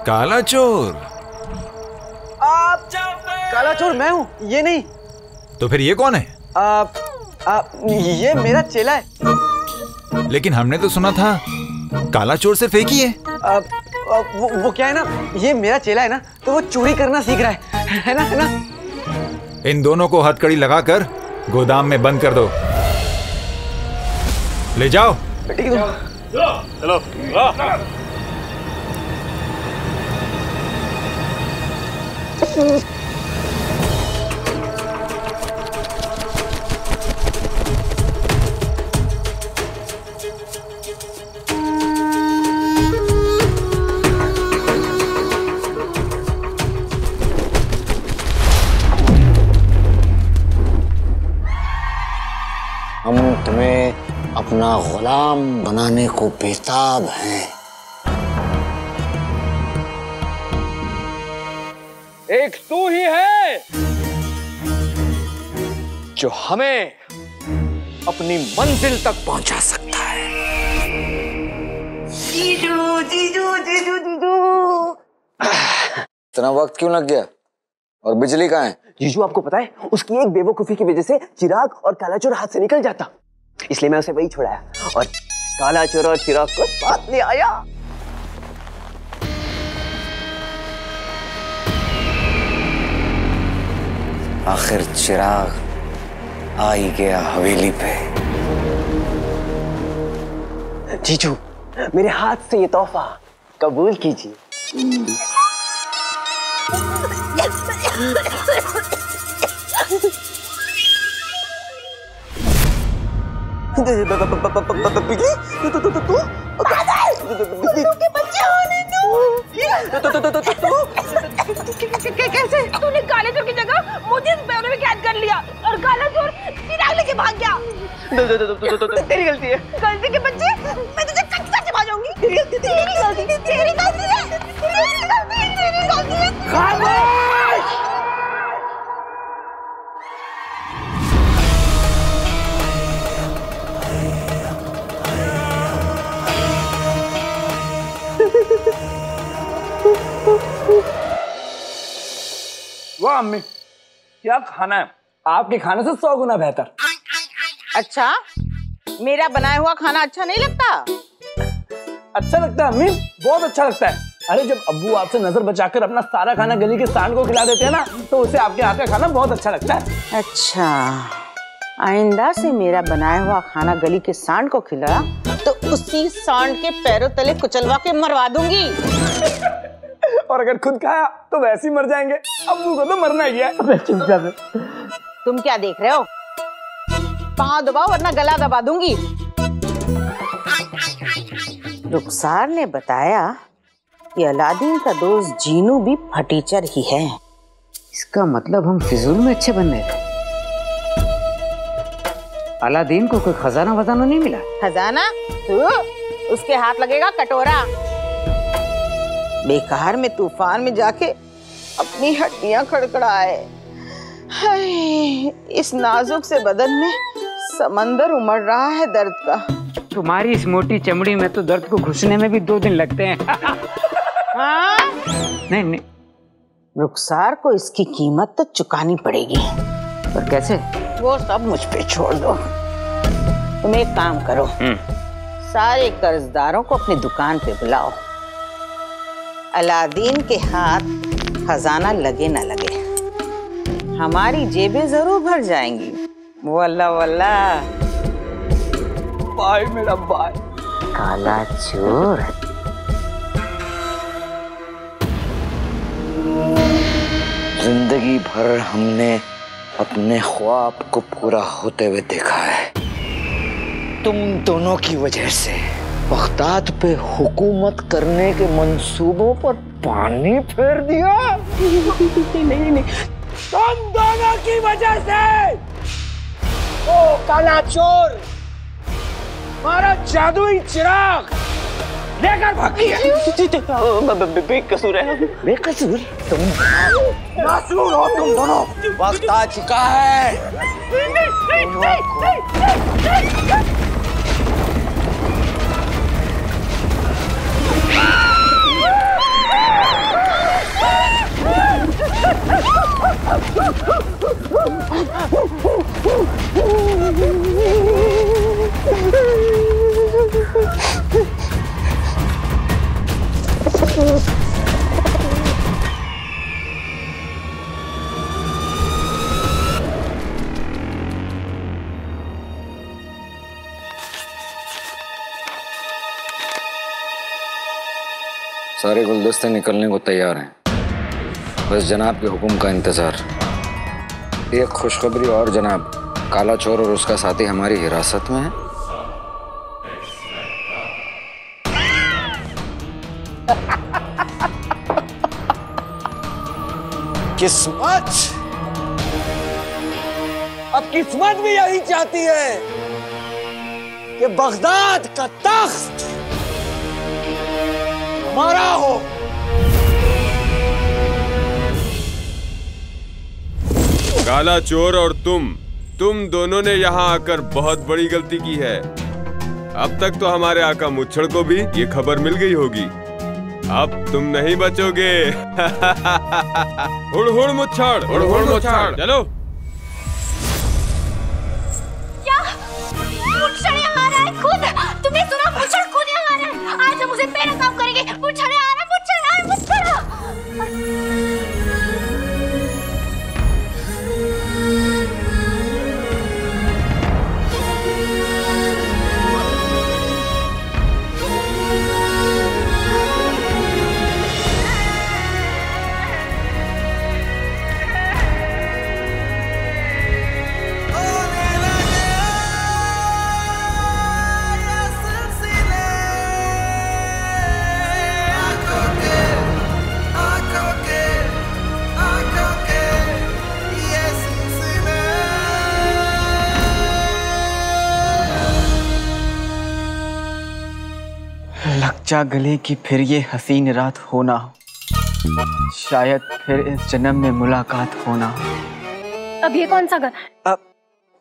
काला चोर? आप काला चोर मैं हूँ, ये नहीं। तो फिर ये कौन है? ये मेरा चेला है। लेकिन हमने तो सुना था काला चोर सिर्फ एक ही है। वो क्या है ना, ये मेरा चेला है ना, तो वो चोरी करना सीख रहा है ना, है ना? इन दोनों को हथकड़ी लगाकर गोदाम में बंद कर दो। ले जाओ। ठीक है। चलो। हम तुम्हें अपना गुलाम बनाने को बेताब हैं। एक तू ही है जो हमें अपनी मंजिल तक पहुंचा सकता है। जीजू जीजू जीजू जीजू। इतना वक्त क्यों लग गया? और बिजली कहाँ है? जीजू आपको पता है, उसकी एक बेवकूफी की वजह से चिराग और काला चोर हाथ से निकल जाता, इसलिए मैं उसे वही छोड़ाया और काला चोर और चिराग को साथ ले आया। आखिर चिराग आ ही गया हवेली पे। जीजू मेरे हाथ से ये तोहफा कबूल कीजिए। कैसे तूने काले चोर की जगह मुझे इस बैरों में कैद कर लिया और काला चोर चिराग लेके भाग गया? तेरी गलती है। गलती के बच्चे, मैं तुझे कट कट के भागूंगी। तेरी गलती है। तेरी गलती है। खामोश! वाह अम्मी, क्या खाना है? आपके खाने से 100 गुना बेहतर। अच्छा, मेरा बनाया हुआ खाना अच्छा नहीं लगता? अच्छा लगता है अम्मी, बहुत अच्छा लगता है। अरे जब अब्बू आपसे नजर बचाकर अपना सारा खाना गली के सांड को खिला देते हैं ना, तो उसे आपके हाथ का खाना बहुत अच्छा लगता है। अच्छा, आइंदा से मेरा बनाया हुआ खाना गली के सांड को खिलाया तो उसी सांड के पैरों तले कुचलवा के मरवा दूंगी। और अगर खुद खाया तो वैसे ही मर जाएंगे। अब्बू को तो मरना ही है। तुम क्या देख रहे हो? पाँव दबाओ वरना गला दबा दूंगी। रुखसार ने बताया कि अलादीन का दोस्त जीनू भी फटीचर ही है। इसका मतलब हम फिजूल में अच्छे बनने थे। अलादीन को कोई खजाना वजाना नहीं मिला? खजाना? तू उसके हाथ लगेगा कटोरा। बेकार में तूफान में जाके अपनी हड्डियां खड़खड़ाए। हाय, इस नाजुक से बदन में समंदर उमड़ रहा है दर्द का। तुम्हारी इस मोटी चमड़ी में तो दर्द को घुसने में भी 2 दिन लगते हैं। हाँ? नहीं, रुखसार को इसकी कीमत तो चुकानी पड़ेगी। पर कैसे? वो सब मुझ पे छोड़ दो। तुम एक काम करो, सारे कर्जदारों को अपनी दुकान पे बुलाओ। अलादीन के हाथ खजाना लगे ना लगे, हमारी जेबें जरूर भर जाएंगी। वल्ला वल्ला। बाय मेरा बाय। काला चोर। जिंदगी भर हमने अपने ख्वाब को पूरा होते हुए देखा है। तुम दोनों की वजह से बगदाद पे हुकूमत करने के मंसूबों पर पानी फेर दिया। नहीं, तुम दोनों की वजह से ओ काला चोर हमारा जादुई चिराग लेकर भाग गया। बेकसूर है। बेकसूर? तुम मासूम हो तुम दोनों। वक्त आ चुका है। सारे गुलदस्ते निकलने को तैयार हैं, बस जनाब के हुक्म का इंतजार। एक खुशखबरी और जनाब, काला चोर और उसका साथी हमारी हिरासत में है। किस्मत, अब किस्मत भी यही चाहती है कि बगदाद का तख्त हमारा हो। काला चोर और तुम दोनों ने यहाँ आकर बहुत बड़ी गलती की है। अब तक तो हमारे आका मुच्छड़ को भी ये खबर मिल गई होगी, अब तुम नहीं बचोगे। हुड़ हुड़ मुच्छड़, हुड़ हुड़ मुच्छड़, चलो। क्या मुच्छड़ यहाँ आ रहा है खुद? तुमने सुना? मुच्छड़ खुद यहाँ आ रहा है। आज हम उसे पहले काम करेंगे। मुच्छड़ आ रहा है, मुच्छड़ आ रहा है, मुच्छड़। लग जा गले की फिर ये हसीन रात होना हो, शायद फिर इस जन्म में मुलाकात होना हो। अब ये कौन सा गाना है?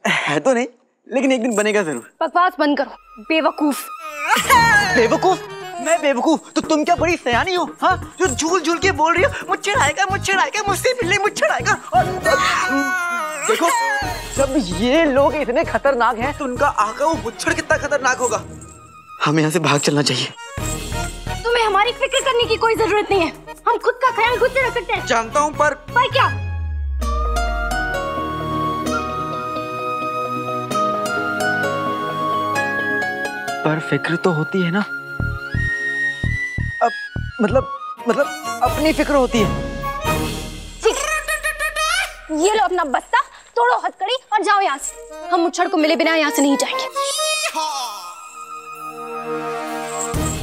है तो नहीं, लेकिन एक दिन बनेगा जरूर। बकवास बंद करो, बेवकूफ। बेवकूफ? मैं बेवकूफ? तो तुम क्या बड़ी सयानी हो, हाँ, जो झूल झूल के बोल रही हो मुच्छड़ आएगा, मुच्छड़ आएगा, मुझसे मिलने मुच्छड़ आएगा। और देखो, जब ये लोग इतने खतरनाक हैं तो उनका आका वो मुच्छड़ कितना खतरनाक होगा। हमें यहाँ से भाग चलना चाहिए। तुम्हें हमारी फिक्र करने की कोई जरूरत नहीं है, हम खुद का ख्याल खुद से रख सकते हैं। जानता हूँ, पर क्या? पर फिक्र तो होती है ना। अब मतलब अपनी फिक्र होती है। ये लो अपना बस्ता, तोड़ो हथकड़ी और जाओ यहाँ से। हम मुच्छड़ को मिले बिना यहाँ से नहीं जाएंगे।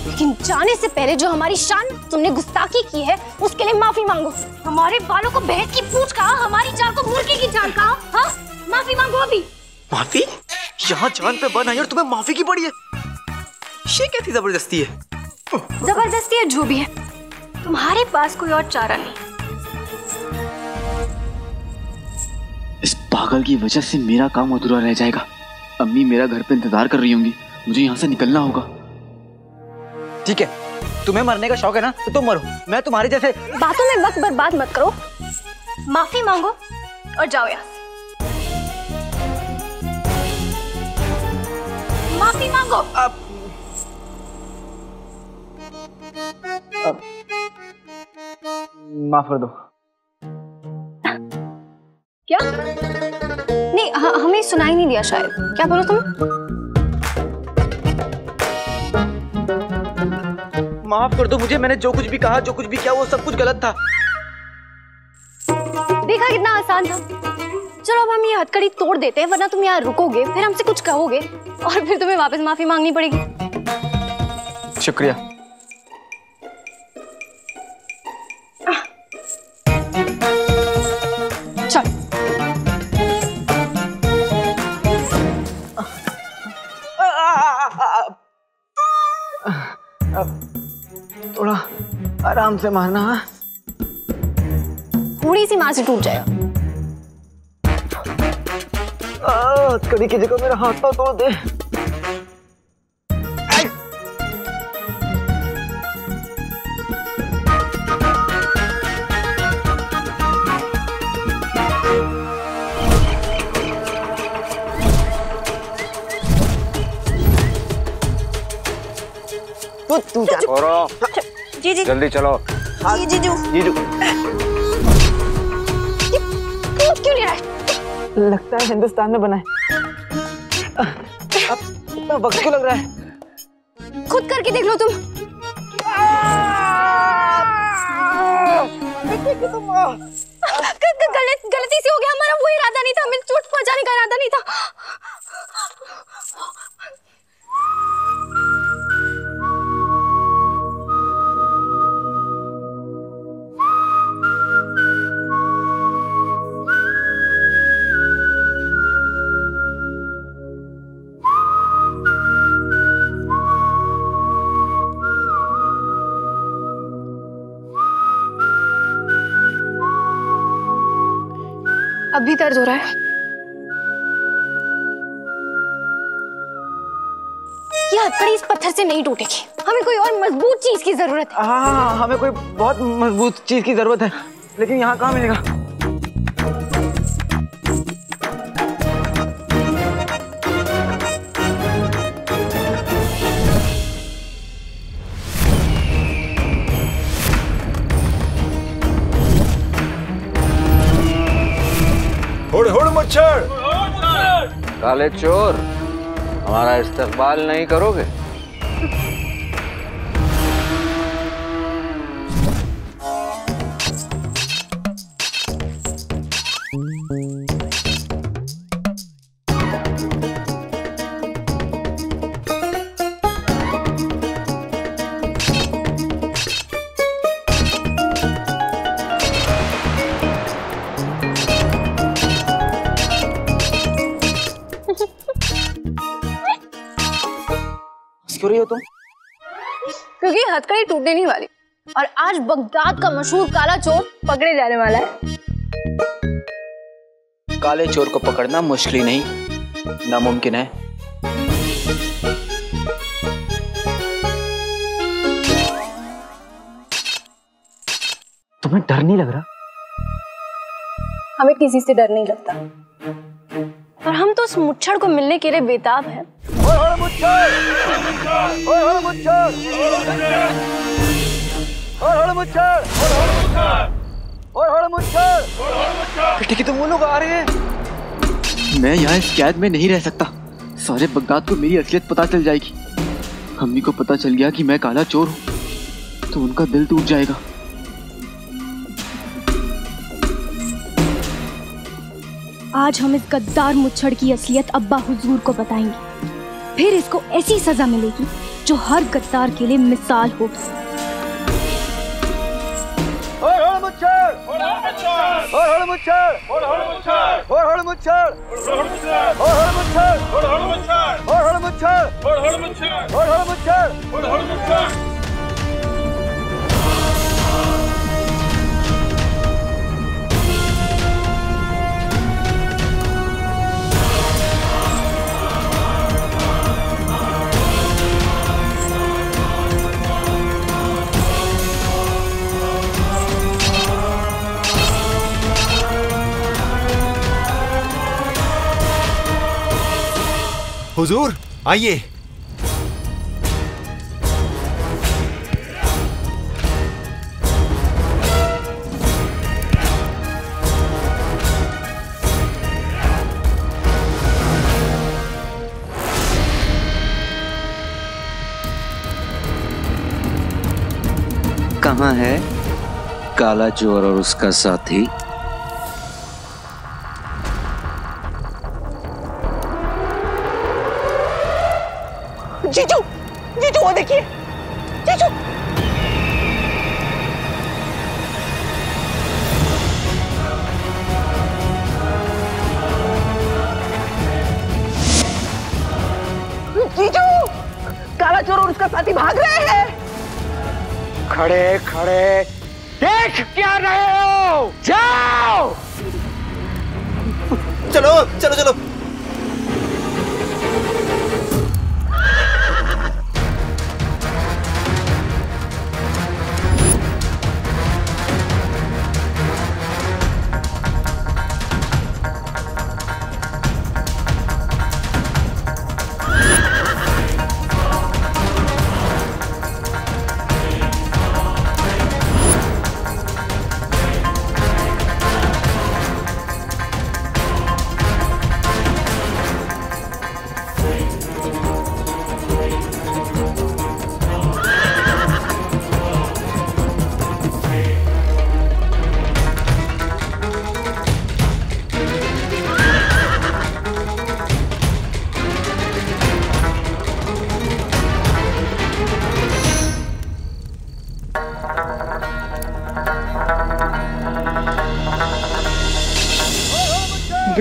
लेकिन जाने से पहले जो हमारी शान तुमने गुस्ताखी की है उसके लिए माफी मांगो। हमारे बालों को भैंस की पूंछ कहा, हमारी जान को मुर्गी की जान कहा। हाँ, माफी मांगो अभी। माफी? यहाँ जान पे बन आई और तुम्हें माफी की पड़ी है? ये कैसी जबरदस्ती है? जबरदस्ती है जो भी है, तुम्हारे पास कोई और चारा नहीं। इस पागल की वजह से मेरा काम अधूरा रह जाएगा। अम्मी मेरा घर पे इंतजार कर रही होंगी, मुझे यहाँ से निकलना होगा। ठीक है, तुम्हें मरने का शौक है ना, तो तुम मरो, मैं तुम्हारे जैसे बातों में वक्त बर्बाद मत करो। माफी मांगो और जाओ यहाँ से। माफी मांगो। अब माफ कर दो। क्या? नहीं, हमें सुनाई नहीं दिया शायद। क्या बोलो तुम? माफ कर दो मुझे, मैंने जो कुछ भी कहा, जो कुछ भी किया, वो सब कुछ गलत था। देखा कितना आसान था। चलो अब हम ये हथकड़ी तोड़ देते हैं, वरना तुम यहाँ रुकोगे, फिर हमसे कुछ कहोगे और फिर तुम्हें वापस माफी मांगनी पड़ेगी। शुक्रिया। चल। थोड़ा आराम से मारना। थोड़ी सी मार से टूट जाएगा। हथकड़ी की जगह मेरा हाथ पांव तोड़ दे। तू क्या? जी जी जल्दी चलो। जी जीजू। जीजू क्यों नहीं रहा है? लगता है हिंदुस्तान में बना है। अब इतना वक्त क्यों लग रहा है? खुद करके देख लो तुम। गलती से हो गया, हमारा वो इरादा नहीं था, हमें चोट पहुंचाने का इरादा नहीं था। अभी दर्द हो रहा है। ये हथकड़ी इस पत्थर से नहीं टूटेगी, हमें कोई और मजबूत चीज की जरूरत है। हाँ, हमें कोई बहुत मजबूत चीज की जरूरत है, लेकिन यहाँ कहाँ मिलेगा? होड़ होड़ मच्छर। काले चोर, हमारा इस्तकबाल नहीं करोगे? क्यों रही हो तुम? क्योंकि हथकड़ी टूटने नहीं वाली और आज बगदाद का मशहूर काला चोर पकड़े जाने वाला है। काले चोर को पकड़ना मुश्किल ही नहीं, नामुमकिन है। तुम्हें डर नहीं लग रहा? हमें किसी से डर नहीं लगता और हम तो उस मुच्छड़ को मिलने के लिए बेताब हैं। बेटे की तुम वो लोग आ रहे हैं। मैं यहाँ इस कैद में नहीं रह सकता। सारे बगदाद को मेरी असलियत पता चल जाएगी। अम्मी को पता चल गया कि मैं काला चोर हूँ तो उनका दिल टूट जाएगा। आज हम इस गद्दार मुच्छड़ की असलियत अब्बा हुजूर को बताएंगे, फिर इसको ऐसी सजा मिलेगी जो हर गद्दार के लिए मिसाल हो। हुजूर आइए। कहाँ है काला चोर और उसका साथी? जीजू, जीजू वो देखिए, जीजू। जीजू, काला चोर और उसका साथी भाग रहे हैं। खड़े खड़े देख क्या रहे हो? जाओ। चलो चलो चलो।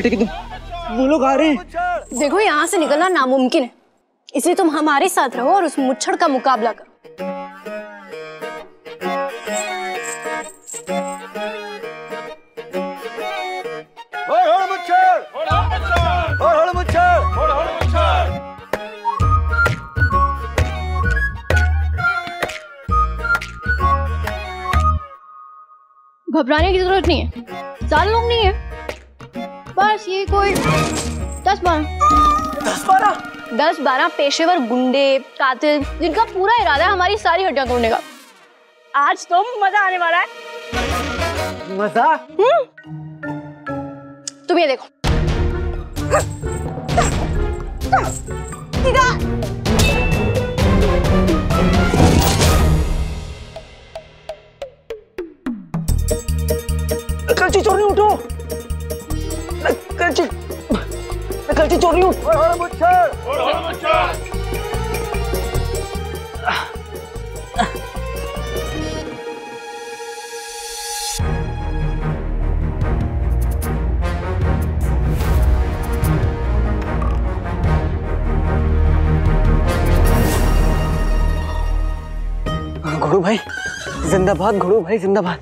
बेटे की तुम, वो लोग आ रहे हैं। देखो यहाँ से निकलना नामुमकिन है, इसलिए तुम हमारे साथ रहो और उस मुच्छड़ का मुकाबला करो। घबराने की जरूरत नहीं है, ज्यादा लोग नहीं है, बस ये कोई 10-12 पेशेवर गुंडे कातिल जिनका पूरा इरादा है हमारी सारी हड्डियां तोड़ने का। आज तो मजा आने वाला है। मजा? तुम ये देखो। कलची चोर नहीं उठो, कलची चोर नहीं उठ। घोड़ू भाई जिंदाबाद, घोड़ू भाई जिंदाबाद।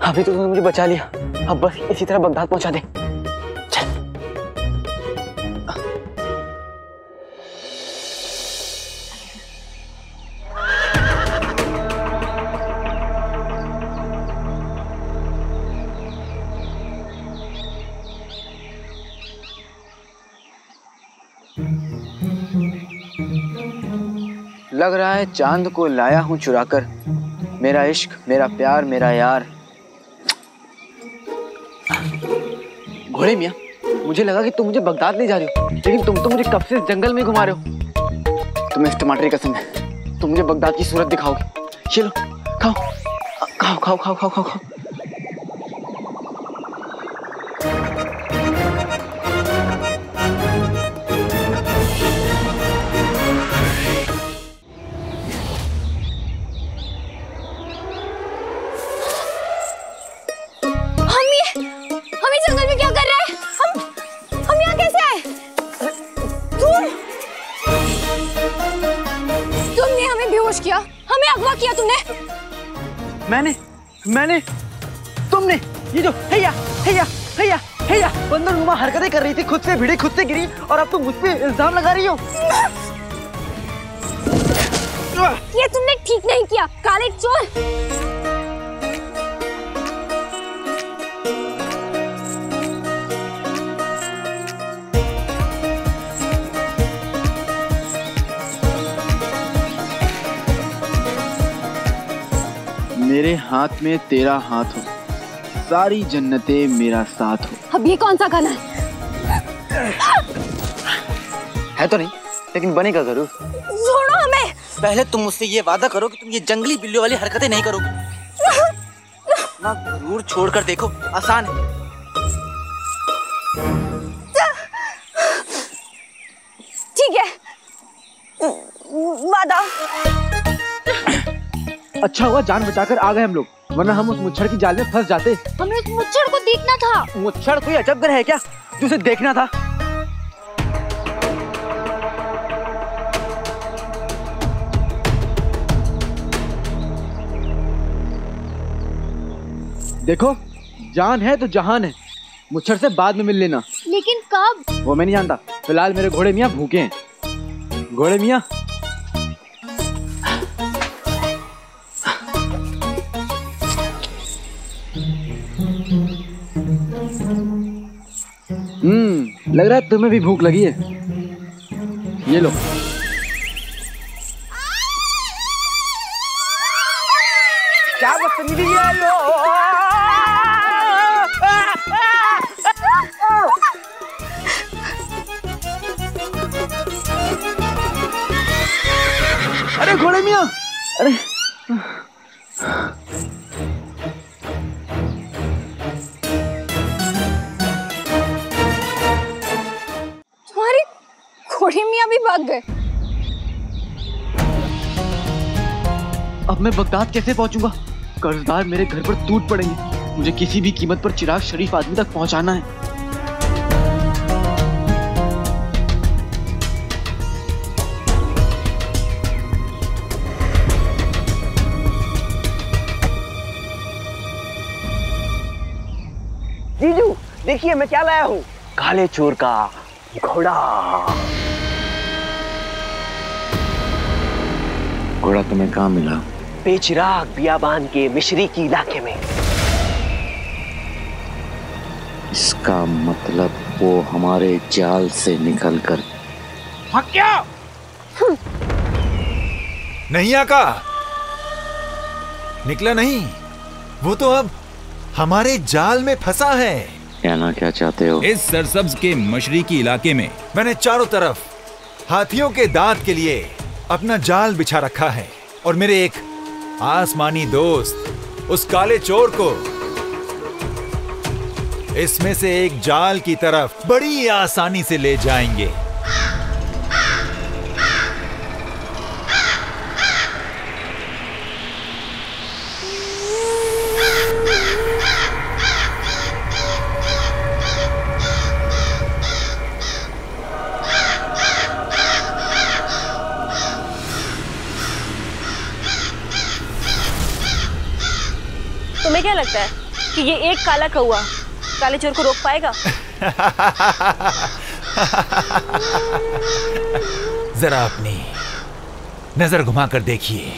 अभी तो तुमने मुझे बचा लिया, अब बस इसी तरह बगदाद पहुंचा दे। चल। लग रहा है चांद को लाया हूं चुराकर, मेरा इश्क, मेरा प्यार, मेरा यार। घोड़े मियाँ, मुझे लगा कि तुम मुझे बगदाद ले जा रहे हो, लेकिन तुम तो मुझे कब से इस जंगल में घुमा रहे हो। तुम्हें इस टमाटर की कसम है, तुम मुझे बगदाद की सूरत दिखाओगे। चलो खाओ खाओ खाओ खाओ खाओ खाओ खाओ। जंगल में क्या कर रहे हैं? हम यहाँ कैसे आए? तुमने हमें बेहोश किया, हमें अगवा किया तुमने। मैंने तुमने ये जो हैया हैया हैया हैया बंदरनुमा हरकतें कर रही थी, खुद से भिड़ी खुद से गिरी, और अब तुम मुझ पे इल्जाम लगा रही हो। ये तुमने ठीक नहीं किया, काले चोर। मेरे हाथ में तेरा हाथ हो, सारी जन्नतें मेरा साथ हो। अब ये कौन सा गाना है तो नहीं, लेकिन बनेगा जरूर। छोड़ो हमें। पहले तुम मुझसे ये वादा करो कि तुम ये जंगली बिल्लियों वाली हरकतें नहीं करोगे। ना जरूर छोड़कर देखो, आसान है। ठीक है, वादा। अच्छा हुआ जान बचाकर आ गए हम लोग, वरना हम उस मुच्छड़ की जाल में फंस जाते। हमें उस मुच्छड़ को देखना था। मुच्छड़ कोई अजब ग्रह है क्या जो उसे देखना था? देखो, जान है तो जहान है, मुच्छड़ से बाद में मिल लेना। लेकिन कब? वो मैं नहीं जानता, फिलहाल मेरे घोड़े मियाँ भूखे हैं। घोड़े मियाँ, लग रहा है तुम्हें भी भूख लगी है। ये लो। क्या बदतमीजी है लो। अरे घोड़े मियाँ, अरे घोड़े मियाँ भी भाग गए। अब मैं बगदाद कैसे पहुंचूंगा? कर्जदार मेरे घर पर टूट पड़ेंगे। मुझे किसी भी कीमत पर चिराग शरीफ आदमी तक पहुंचाना है। देखिए मैं क्या लाया हूँ, काले चोर का घोड़ा। घोड़ा तुम्हें कहाँ मिला? बेचिराग बियाबान के मिश्री की इलाके में। इसका मतलब वो हमारे जाल से निकलकर भाग गया। नहीं आका, निकला नहीं, वो तो अब हमारे जाल में फंसा है। कहना क्या चाहते हो? इस सरसब्ज के मशरिकी इलाके में मैंने चारों तरफ हाथियों के दांत के लिए अपना जाल बिछा रखा है और मेरे एक आसमानी दोस्त उस काले चोर को इसमें से एक जाल की तरफ बड़ी आसानी से ले जाएंगे। तुम्हें क्या लगता है कि ये एक काला कौआ काले चोर को रोक पाएगा? जरा अपनी नजर घुमाकर देखिए।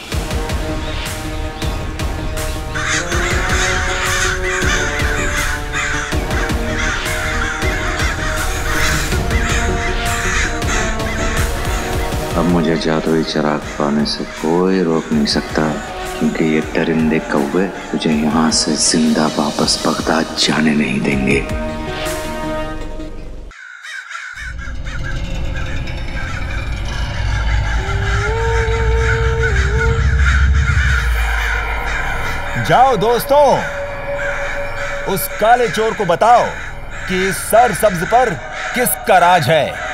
अब मुझे जादुई चिराग पाने से कोई रोक नहीं सकता, क्योंकि ये दरिंदे कौवे तुझे यहाँ से जिंदा वापस बगदाद जाने नहीं देंगे। जाओ दोस्तों, उस काले चोर को बताओ कि इस सरसब्ज पर किसका राज है।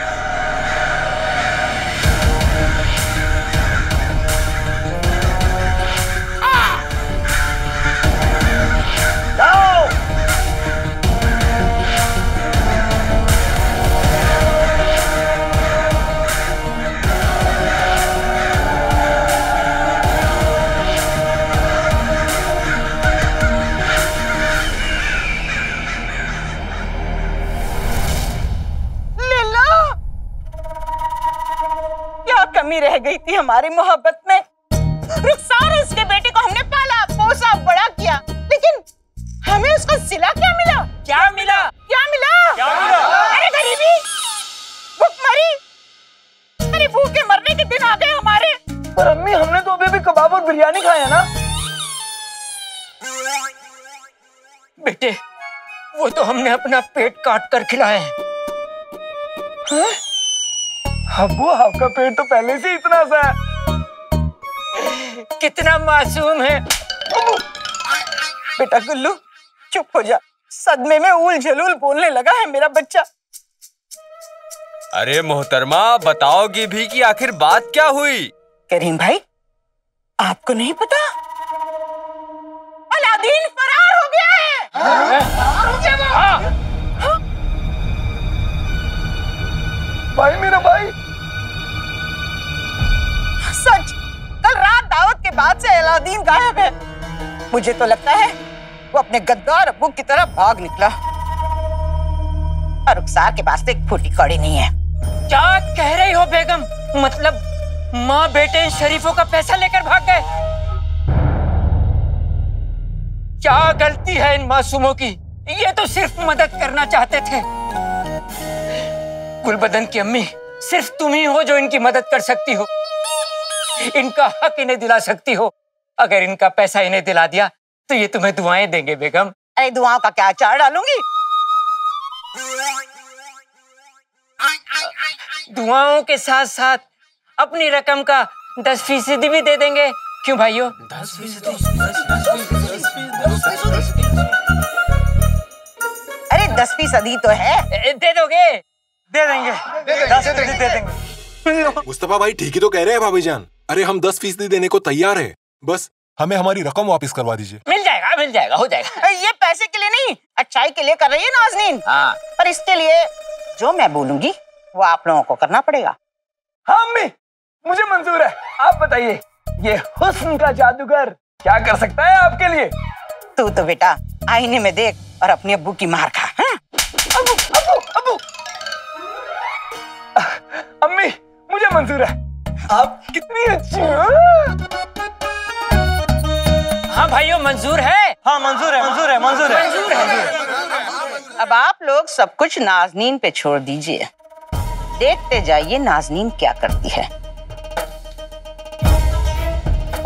रह गई थी हमारी मोहब्बत में। रुखसार उसके बेटे को हमने पाला पोसा बड़ा किया, लेकिन हमें उसका सिला क्या मिला? क्या मिला? क्या मिला? क्या मिला? अरे गरीबी, भूखमरी, अरे भूखे मरने के दिन आ गए हमारे। पर अम्मी, हमने तो अभी भी कबाब और बिरयानी खाया ना। बेटे, वो तो हमने अपना पेट काट कर खिलाया है। अब्बू, आपका पेट तो पहले से इतना सा है। कितना मासूम है। बेटा गुल्लू, चुप हो जा, सदमे में ऊल झलूल बोलने लगा है मेरा बच्चा। अरे मोहतरमा, बताओगी भी कि आखिर बात क्या हुई? करीम भाई, आपको नहीं पता? अलादीन फरार हो गया है। फरार हो गया वो। भाई, मेरा भाई। सच, कल रात दावत के बाद से अलादीन गायब है। मुझे तो लगता है वो अपने गद्दार अब्बू की तरफ भाग निकला। और रुखसार के पास एक फूटी कौड़ी नहीं है। क्या कह रही हो बेगम? मतलब माँ बेटे शरीफों का पैसा लेकर भाग गए? क्या गलती है इन मासूमों की? ये तो सिर्फ मदद करना चाहते थे। गुलबदन की अम्मी, सिर्फ तुम ही हो जो इनकी मदद कर सकती हो, इनका हक इन्हें दिला सकती हो। अगर इनका पैसा इन्हें दिला दिया तो ये तुम्हें दुआएं देंगे बेगम। अरे दुआओं का क्या अचार डालूंगी? दुआओं के साथ साथ अपनी रकम का 10% भी दे देंगे। क्यों भाइयों? 10%? अरे 10% तो है। दे दोगे? दे देंगे, 10% दे देंगे। मुस्तफा भाई ठीक ही तो कह रहे हैं भाभी जान। अरे हम 10% देने को तैयार है, बस हमें हमारी रकम वापस करवा दीजिए। मिल जाएगा, मिल जाएगा, हो जाएगा। ये पैसे के लिए नहीं, अच्छाई के लिए कर रही है नाज़नीन। हाँ। पर इसके लिए जो मैं बोलूंगी वो आप लोगों को करना पड़ेगा। हाँ अम्मी, मुझे मंजूर है। आप बताइए, ये हुस्न का जादूगर क्या कर सकता है आपके लिए? तू तो बेटा आईने में देख और अपने अब्बू की मार खा। अबू अबू अबू। अम्मी मुझे मंजूर है, आप कितनी अच्छी हो। हाँ भाइयों मंजूर है। हाँ मंजूर है मंजूर है मंजूर है मंजूर है। अब आप लोग सब कुछ नाजनीन पे छोड़ दीजिए, देखते जाइए नाजनीन क्या करती है।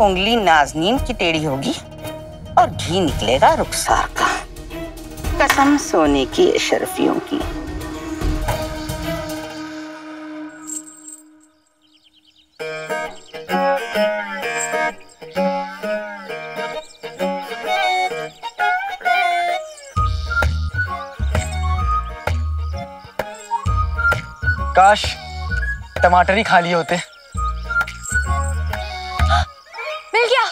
उंगली नाजनीन की टेढ़ी होगी और घी निकलेगा रुखसार का। कसम सोने की अशरफियों की। काश टमाटर ही खा लिए होते। मिल गया।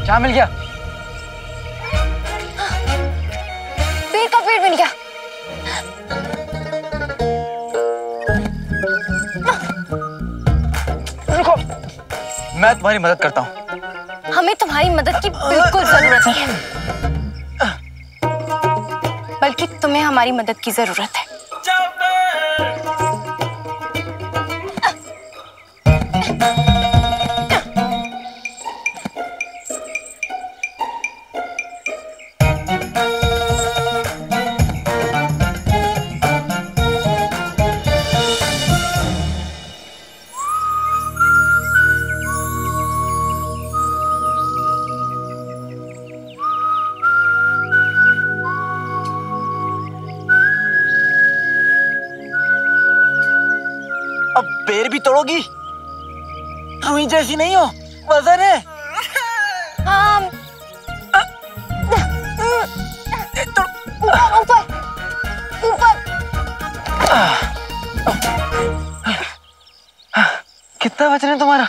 क्या मिल गया? पेड़ का पेड़ मिल गया। रुको, मैं तुम्हारी मदद करता हूँ। हमें तुम्हारी मदद की बिल्कुल जरूरत नहीं है, बल्कि तुम्हें हमारी मदद की जरूरत है। पेड़ भी तोड़ोगी? हमी जैसी नहीं हो, वजन है। हाँ। ऊपर ऊपर। कितना वजन है तुम्हारा?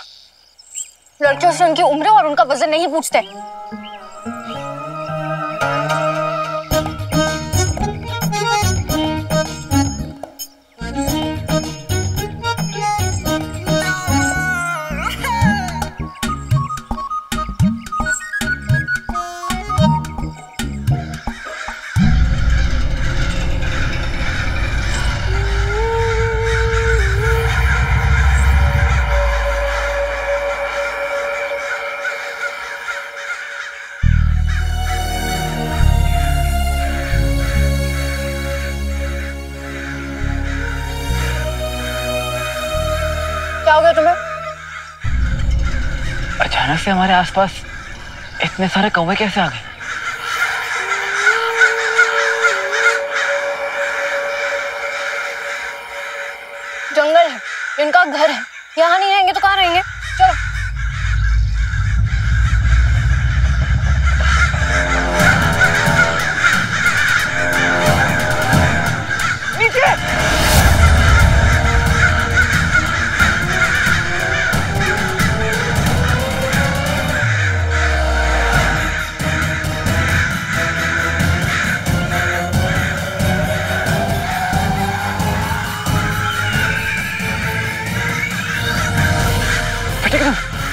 लड़कियों से उनकी उम्र और उनका वजन नहीं पूछते। क्या हो गया तुम्हें? अचानक से हमारे आसपास इतने सारे कौवे कैसे आ गए? जंगल है, इनका घर है, यहाँ नहीं रहेंगे तो कहाँ रहेंगे? चलो।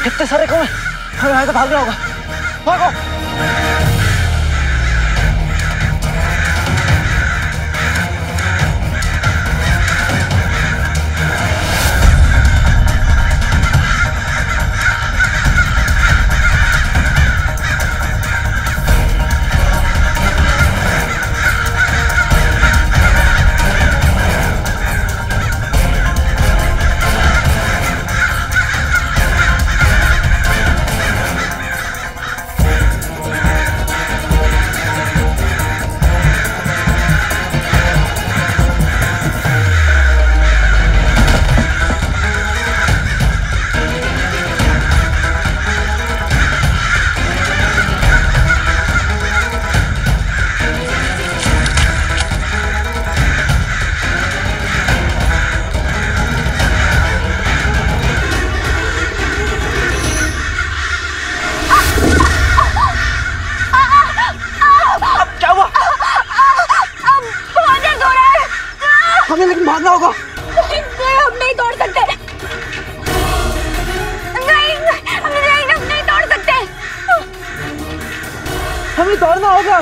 इतने सारे कौवे, हमें यहाँ से भागना होगा। भागो। हमें लेकिन भागना होगा। नहीं, हम नहीं तोड़ सकते। नहीं, हम नहीं तोड़ सकते। हमें दौड़ना होगा।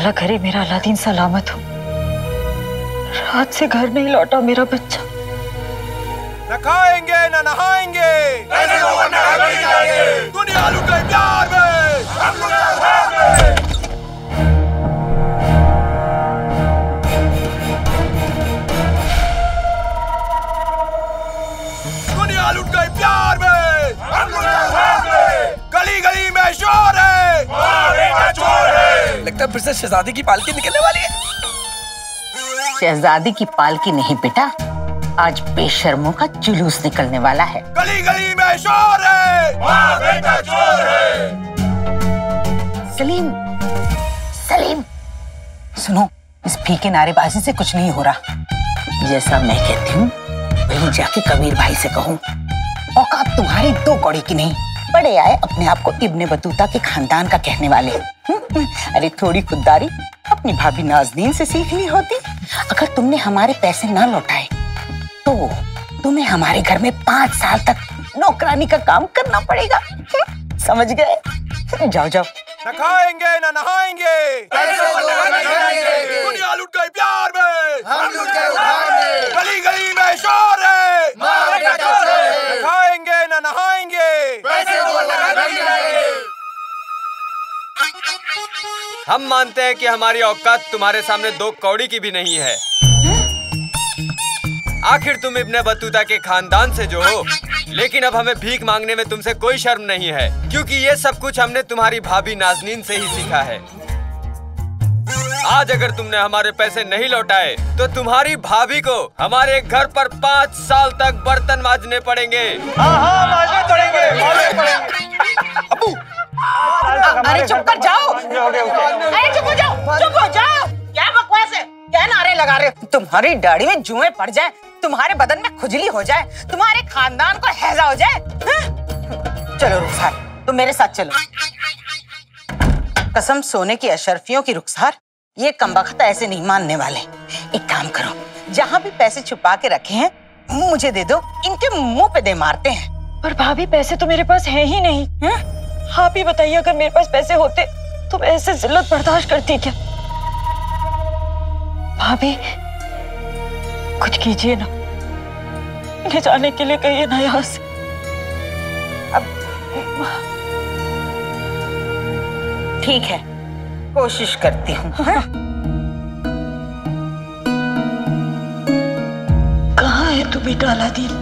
अल्लाह करे मेरा अलादीन सलामत हो। रात से घर नहीं लौटा मेरा बच्चा। न खाएंगे न नहाएंगे, दुनिया लुट गई प्यार में, हम लुट गए प्यार में। दुनिया लुट गई प्यार में, हम लुट गए प्यार में। गली गली में शोर है, बेटा चोर है। लगता है फिर से शहजादी की पालकी निकलने वाली है। शहजादी की पालकी नहीं बेटा, आज बेशर्मों का जुलूस निकलने वाला है। गली गली में शोर है, बेटा चोर है। सलीम, सलीम, सुनो, इस फीके नारेबाजी से कुछ नहीं हो रहा। जैसा मैं कहती हूँ वहीं जाके कबीर भाई से कहूँ। औकात तुम्हारी दो कौड़ी की नहीं। बड़े आए अपने आप को इब्ने बतूता के खानदान का कहने वाले। अरे थोड़ी खुददारी अपनी भाभी नाज़नीन से सीखनी होती। अगर तुमने हमारे पैसे ना लौटाए तो तुम्हें हमारे घर में 5 साल तक नौकरानी का काम करना पड़ेगा। समझ गए? जाओ जाओ। न खाएंगे न नहाएंगे, दुनिया लुट गई प्यार में, हम लुट गए उधार में। गली गली में शोर है, न खाएंगे न नहाएंगे, हम मानते हैं कि हमारी औकात तुम्हारे सामने दो कौड़ी की भी नहीं है। आखिर तुम इब्ने बतूता के खानदान से जो हो, लेकिन अब हमें भीख मांगने में तुमसे कोई शर्म नहीं है, क्योंकि ये सब कुछ हमने तुम्हारी भाभी नाज़नीन से ही सीखा है। आज अगर तुमने हमारे पैसे नहीं लौटाए तो तुम्हारी भाभी को हमारे घर पर 5 साल तक बर्तन मांजने पड़ेंगे। मांजने पड़ेंगे। अबू, अरे चुप कर जाओ। अरे चुप हो जाओ, चुप हो जाओ। क्या बकवास है? क्या नारे लगा रहे हो? तुम्हारी दाढ़ी में जुएं पड़ जाए, तुम्हारे बदन में खुजली हो जाए, तुम्हारे खानदान को हैजा हो जाए। चलो रुखसार, तुम मेरे साथ चलो। कसम सोने की अशरफियों की रुखसार, ये कमबख्त ऐसे नहीं मानने वाले। एक काम करो, जहाँ भी पैसे छुपा के रखे हैं मुझे दे दो, इनके मुंह पे दे मारते हैं। पर भाभी पैसे तो मेरे पास है ही नहीं। आप ही बताइए, अगर मेरे पास पैसे होते तो मैं ऐसे जिल्लत बर्दाश्त करती क्या? भाभी कुछ कीजिए ना, ले जाने के लिए कहिए ना यहाँ से। अब ठीक है, कोशिश करती हूँ। कहाँ है तू बेटा अलादीन?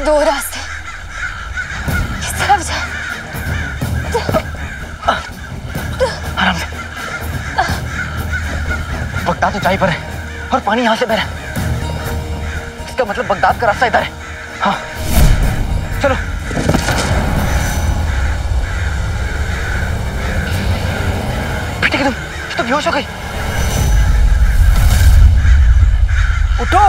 दो रास्ते, किस तरफ जाए? आराम से। बगदाद ऊंचाई पर है और पानी यहाँ से बह रहा है। इसका मतलब बगदाद का रास्ता इधर है। हाँ चलो। बेटे तुम बेहोश हो गई। उठो।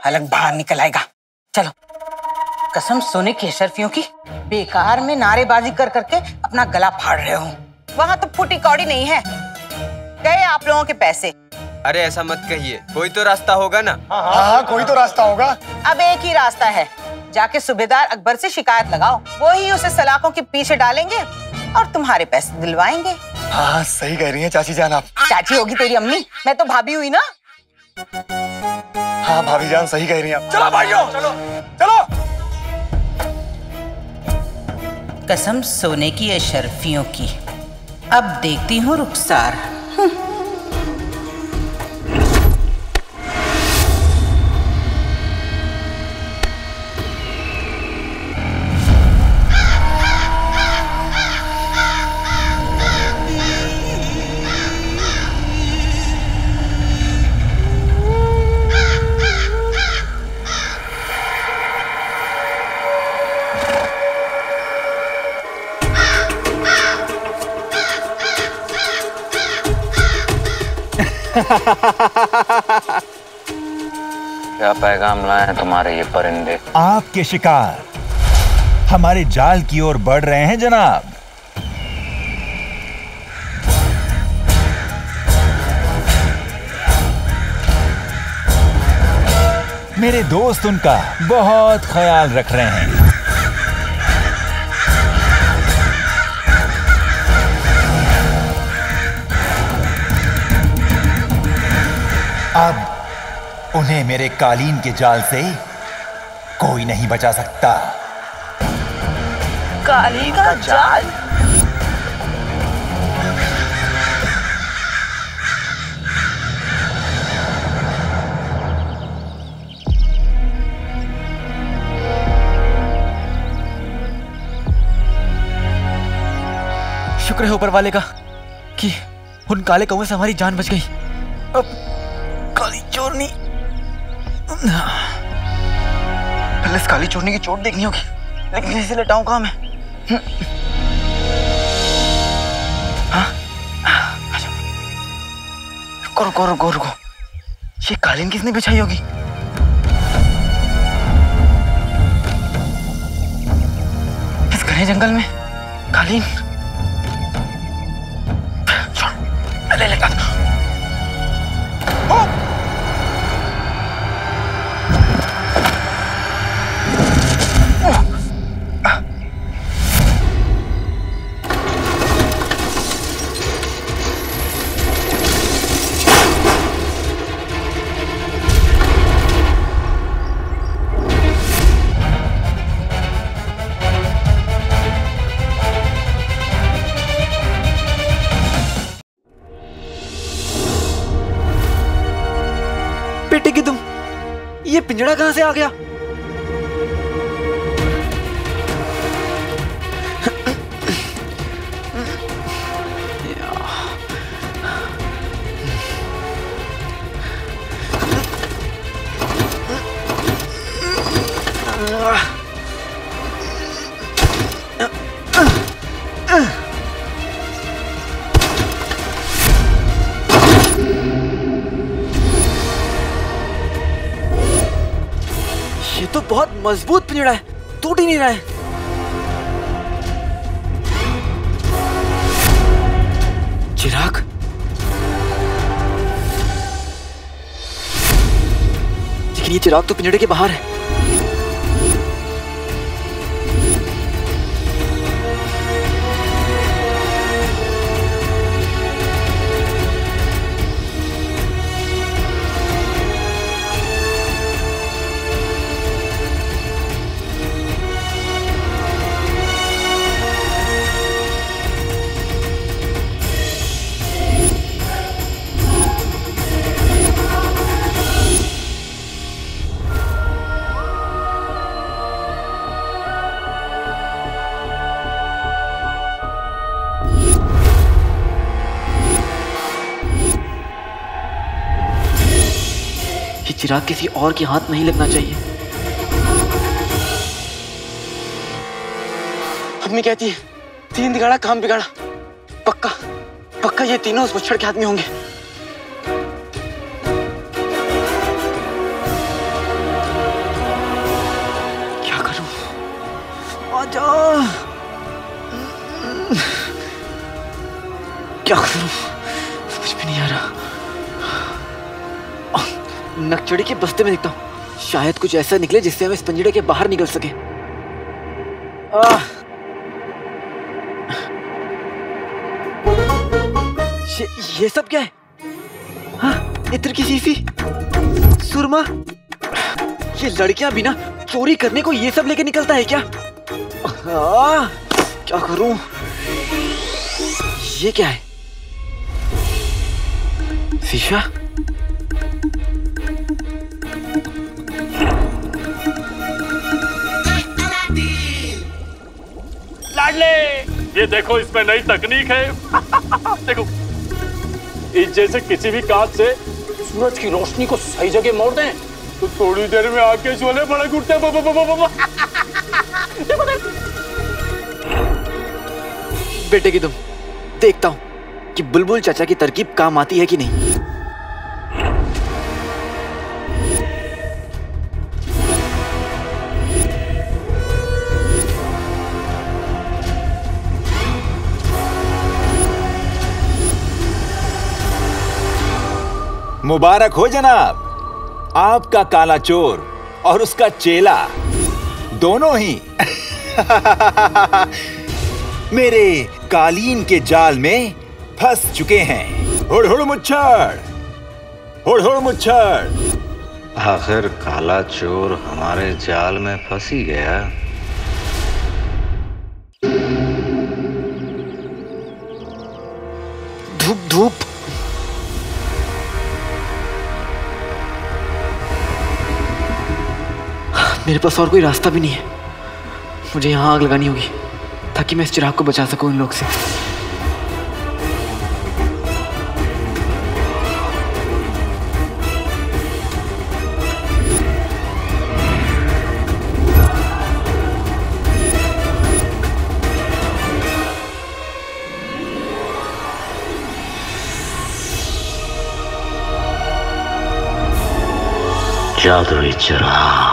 अलग बाहर निकल आएगा। चलो, कसम सोने की अशरफियों की, बेकार में नारेबाजी कर करके अपना गला फाड़ रहे हो। वहाँ तो फूटी कौड़ी नहीं है, गए आप लोगों के पैसे। अरे ऐसा मत कहिए, कोई तो रास्ता होगा ना। हाँ, कोई तो रास्ता होगा। अब एक ही रास्ता है, जाके सूबेदार अकबर से शिकायत लगाओ, वो ही उसे सलाखों के पीछे डालेंगे और तुम्हारे पैसे दिलवाएंगे। हाँ, सही कह रही हैं चाची जान आप। चाची होगी तेरी अम्मी, मैं तो भाभी हुई ना। हाँ भाभी जान सही कह रही हैं आप। चलो भाइयों, चलो चलो। कसम सोने की अशरफियों की, अब देखती हूँ रुखसार। क्या पैगाम लाए हैं तुम्हारे ये परिंदे? आपके शिकार हमारे जाल की ओर बढ़ रहे हैं जनाब। मेरे दोस्त उनका बहुत ख्याल रख रहे हैं। अब उन्हें मेरे कालीन के जाल से कोई नहीं बचा सकता। कालीन का जाल? शुक्र है ऊपर वाले का कि उन काले कौवे से हमारी जान बच गई। अब काली चोरनी, पहले इस काली चोरनी की चोट देखनी होगी, लेकिन इसे लटाऊं कहाँ मैं? हाँ? रुको रुको रुको, ये कालीन किसने बिछाई होगी? इस घने जंगल में कालीन? ले लेता था। बेटे की तुम, ये पिंजड़ा कहां से आ गया? ये तो बहुत मजबूत पिंजड़ा है, टूट ही नहीं रहा है। चिराग, लेकिन ये चिराग तो पिंजड़े के बाहर है। चिराग किसी और के हाथ नहीं लगना चाहिए। अम्मी कहती है 3 दिगाड़ा काम बिगाड़ा। पक्का पक्का ये तीनों उस मुच्छड़ के हाथ में होंगे। क्या करूं? आजा। क्या करूं, समझ में नहीं आ रहा। नकचड़ी के बस्ते में देखता हूँ, शायद कुछ ऐसा निकले जिससे हम इस पिंजड़े के बाहर निकल सके। ये सब क्या है? हाँ, इत्र की शीशी, सुरमा। ये लड़कियां बिना चोरी करने को ये सब लेके निकलता है क्या? क्या करूं? ये क्या है? शीशा? लाडले, ये देखो इसमें नई तकनीक है। देखो, इस जैसे किसी भी कांच से सूरज की रोशनी को सही जगह मोड़ दें तो थोड़ी देर में आके शोले बड़े उठते। बेटे की तुम, देखता हूं कि बुलबुल चाचा की तरकीब काम आती है कि नहीं। मुबारक हो जनाब, आपका काला चोर और उसका चेला दोनों ही मेरे कालीन के जाल में फंस चुके हैं। हुड़ हुड़ मुच्छड़, हुड़ हुड़ मुच्छड़। आखिर काला चोर हमारे जाल में फंस ही गया। धूप धूप। मेरे पास और कोई रास्ता भी नहीं है। मुझे यहाँ आग लगानी होगी ताकि मैं इस चिराग को बचा सकूं इन लोग से। जादुई चिराग।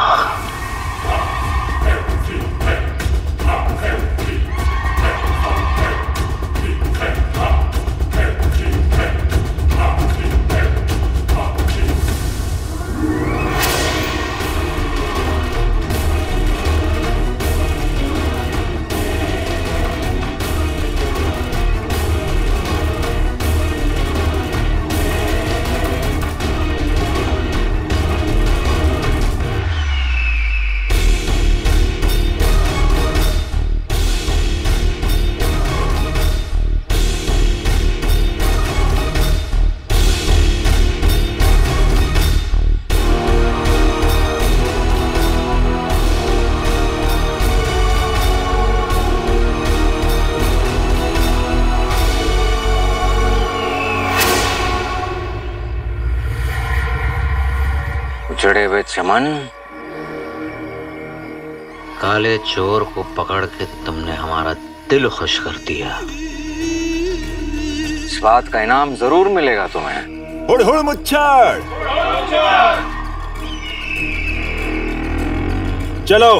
उजड़े हुए चमन, काले चोर को पकड़ के तुमने हमारा दिल खुश कर दिया। इस बात का इनाम जरूर मिलेगा तुम्हें। हुड़ हुड़ मुच्छड़। चलो।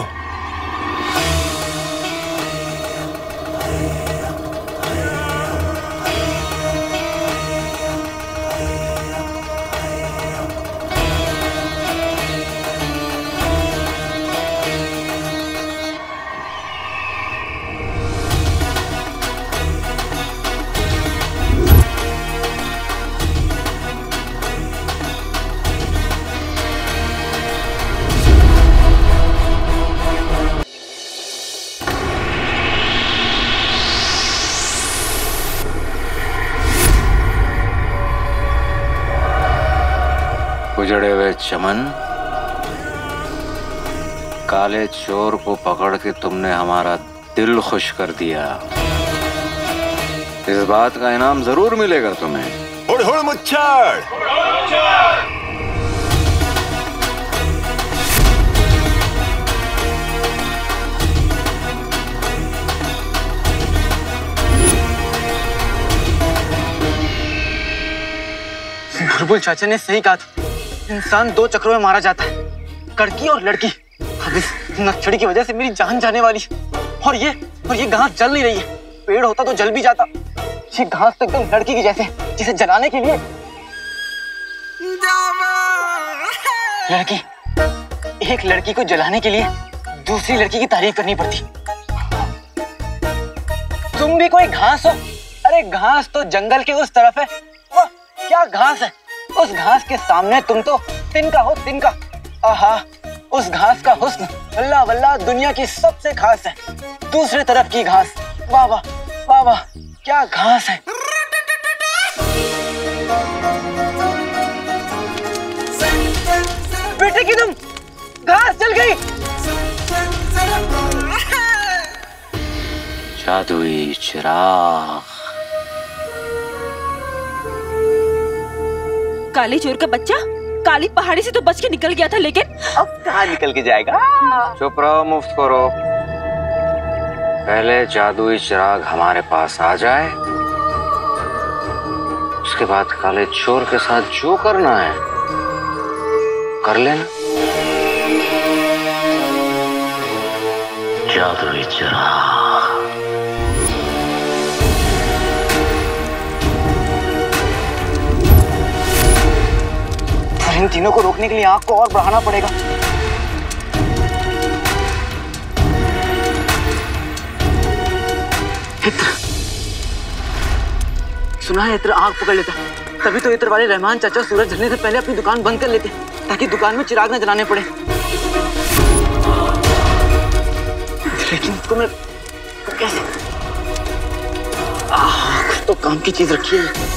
उजड़े हुए चमन, काले चोर को पकड़ के तुमने हमारा दिल खुश कर दिया। इस बात का इनाम जरूर मिलेगा तुम्हें। हुड़ हुड़ मुच्छड़। बुलबुल चाचा ने सही कहा था, इंसान दो चक्रों में मारा जाता है, कड़की और लड़की। अब इस नक्सड़ी की वजह से मेरी जान जाने वाली है। और ये गांठ जल नहीं रही है। पेड़ होता तो जल भी जाता। ये घास तो एकदम लड़की की जैसे, जिसे जलाने के लिए लड़की, एक लड़की को जलाने के लिए दूसरी लड़की की तारीफ करनी पड़ती। तुम भी कोई घास हो? अरे घास तो जंगल के उस तरफ है। वाह क्या घास है, उस घास के सामने तुम तो तिनका हो, तिनका। आहा, उस घास का हुस्न वल्ला वल्ला दुनिया की सबसे खास है। दूसरी तरफ की घास, वाह वाह वाह वाह, क्या घास है। बेटे की तुम, घास जल गई। जादुई चिराग। काले चोर का बच्चा काली पहाड़ी से तो बच के निकल गया था, लेकिन अब कहाँ निकल के जाएगा? चुप रहो, मुफ्त करो। पहले जादुई चिराग हमारे पास आ जाए, उसके बाद काले चोर के साथ जो करना है कर लेना। जादुई चिराग। इन तीनों को रोकने के लिए आग को और बढ़ाना पड़ेगा। इत्र, सुना है इत्र आग पकड़ लेता, तभी तो इत्र वाले रहमान चाचा सूरज ढलने से पहले अपनी दुकान बंद कर लेते ताकि दुकान में चिराग न जलाने पड़े। लेकिन तुम्हें कैसे? कुछ तो काम की चीज रखी है।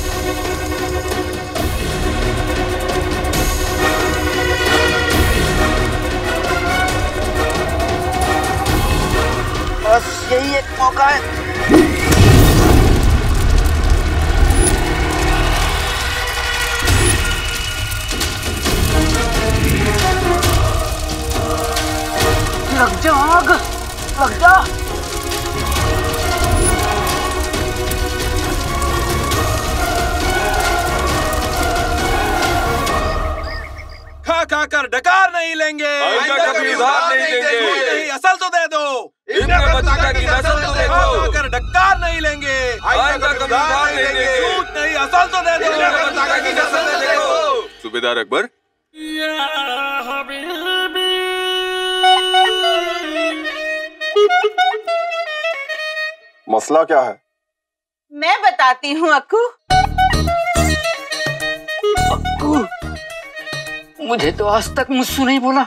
बस यही एक मौका है। लग जा आग, लग जा। खा कर डकार नहीं लेंगे, आइंदा कभी उधार नहीं देंगे। नहीं, असल तो दे दो। इनके बच्चा की नस्ल तो देखो। खा कर डकार नहीं लेंगे, आइंदा कभी उधार नहीं देंगे। झूठ नहीं, असल तो दे दो। इनके बच्चा की नस्ल तो देखो। सूबेदार अकबर, मसला क्या है? मैं बताती हूँ अक्कू। अक्कू, मुझे तो आज तक मुझसे नहीं बोला।